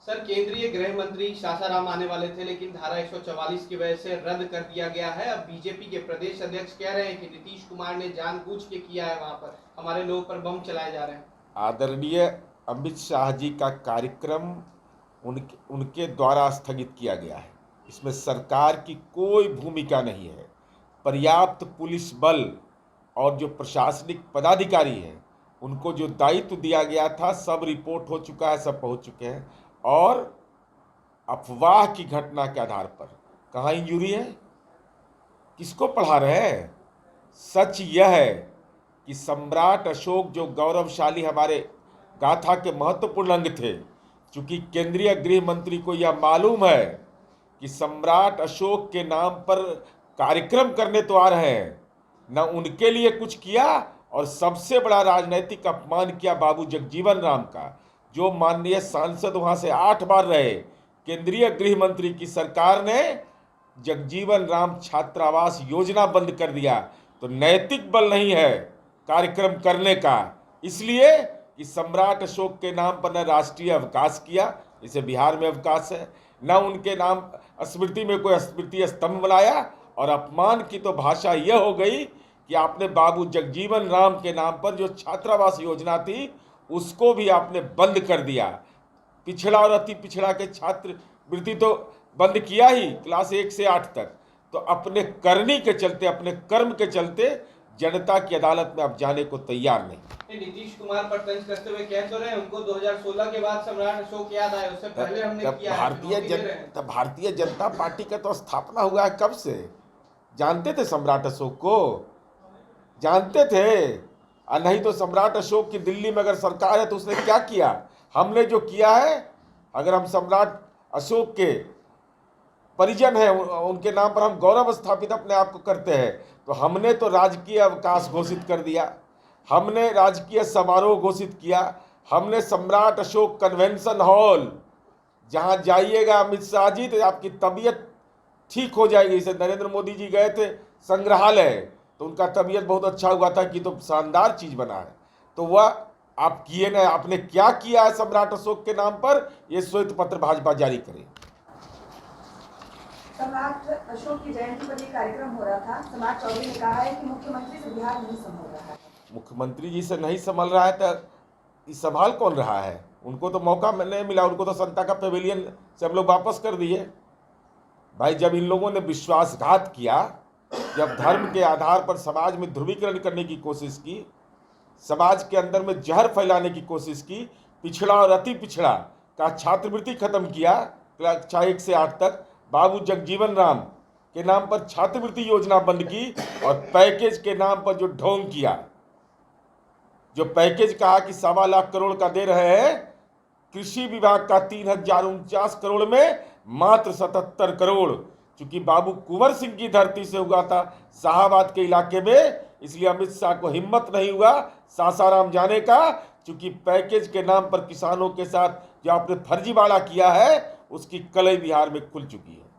Sir, केंद्रीय गृह मंत्री सासाराम आने वाले थे, लेकिन धारा 144 की वजह से रद्द कर दिया गया है। अब बीजेपी के प्रदेश अध्यक्ष कह रहे हैं कि नीतीश कुमार ने जानबूझ के किया है, वहां पर हमारे लोगों पर बम चलाए जा रहे हैं। आदरणीय अमित शाह जी का कार्यक्रम उनके द्वारा स्थगित किया गया है। इसमें सरकार की कोई भूमिका नहीं है। पर्याप्त पुलिस बल और जो प्रशासनिक पदाधिकारी हैं उनको जो दायित्व दिया गया था सब रिपोर्ट हो चुका है, सब पहुंच चुके हैं। और अफवाह की घटना के आधार पर कहाँ इंजूरी है, किसको पढ़ा रहे हैं? सच यह है कि सम्राट अशोक जो गौरवशाली हमारे गाथा के महत्वपूर्ण अंग थे, चूंकि केंद्रीय गृह मंत्री को यह मालूम है कि सम्राट अशोक के नाम पर कार्यक्रम करने तो आ रहे हैं, न उनके लिए कुछ किया और सबसे बड़ा राजनीतिक अपमान किया बाबू जगजीवन राम का, जो माननीय सांसद वहां से 8 बार रहे। केंद्रीय गृह मंत्री की सरकार ने जगजीवन राम छात्रावास योजना बंद कर दिया, तो नैतिक बल नहीं है कार्यक्रम करने का। इसलिए कि सम्राट अशोक के नाम पर न राष्ट्रीय अवकाश किया, जैसे बिहार में अवकाश है, न उनके नाम स्मृति में कोई स्मृति स्तंभ बनाया, और अपमान की तो भाषा यह हो गई कि आपने बाबू जगजीवन राम के नाम पर जो छात्रावास योजना थी उसको भी आपने बंद कर दिया। पिछड़ा और अति पिछड़ा के छात्रवृत्ति तो बंद किया ही क्लास 1 से 8 तक। तो अपने करनी के चलते, अपने कर्म के चलते जनता की अदालत में अब जाने को तैयार नहीं। नीतीश कुमार पर तंज कसते हुए कह तो रहे हैं उनको 2016 के बाद सम्राट अशोक याद आए, उससे पहले हमने किया है। भारतीय जनता पार्टी का तो स्थापना हुआ है कब से? जानते थे सम्राट अशोक को? जानते थे? और नहीं तो सम्राट अशोक की दिल्ली में अगर सरकार है तो उसने क्या किया? हमने जो किया है, अगर हम सम्राट अशोक के परिजन हैं, उनके नाम पर हम गौरव स्थापित अपने आप को करते हैं, तो हमने तो राजकीय अवकाश घोषित कर दिया, हमने राजकीय समारोह घोषित किया, हमने सम्राट अशोक कन्वेंशन हॉल, जहां जाइएगा अमित शाह जी तो आपकी तबीयत ठीक हो जाएगी। जैसे नरेंद्र मोदी जी गए थे संग्रहालय, तो उनका तबीयत बहुत अच्छा हुआ था कि तो शानदार चीज बना है। तो वह आप किए ना, आपने क्या किया है सम्राट अशोक के नाम पर, ये श्वेत पत्र भाजपा जारी करे। सम्राट अशोक की जयंती पर एक कार्यक्रम हो रहा था, समाज चौधरी ने कहा है कि मुख्यमंत्री से बिहार नहीं संभल रहा है। मुख्यमंत्री जी से नहीं संभल रहा है तो संभाल कौन रहा है? उनको तो मौका नहीं मिला, उनको तो संता का पेविलियन से हम लोग वापस कर दिए। भाई, जब इन लोगों ने विश्वासघात किया, जब धर्म के आधार पर समाज में ध्रुवीकरण करने की कोशिश की, समाज के अंदर में जहर फैलाने की कोशिश की, पिछड़ा और अति पिछड़ा का छात्रवृत्ति खत्म किया कक्षा 1 से 8 तक, बाबू जगजीवन राम के नाम पर छात्रवृत्ति योजना बंद की, और पैकेज के नाम पर जो ढोंग किया, जो पैकेज कहा कि 1.25 लाख करोड़ का दे रहे हैं, कृषि विभाग का 3049 करोड़ में मात्र 77 करोड़, क्योंकि बाबू कुंवर सिंह की धरती से हुआ था शाहाबाद के इलाके में, इसलिए अमित शाह को हिम्मत नहीं हुआ सासाराम जाने का, क्योंकि पैकेज के नाम पर किसानों के साथ जो आपने फर्जीवाड़ा किया है उसकी कलई बिहार में खुल चुकी है।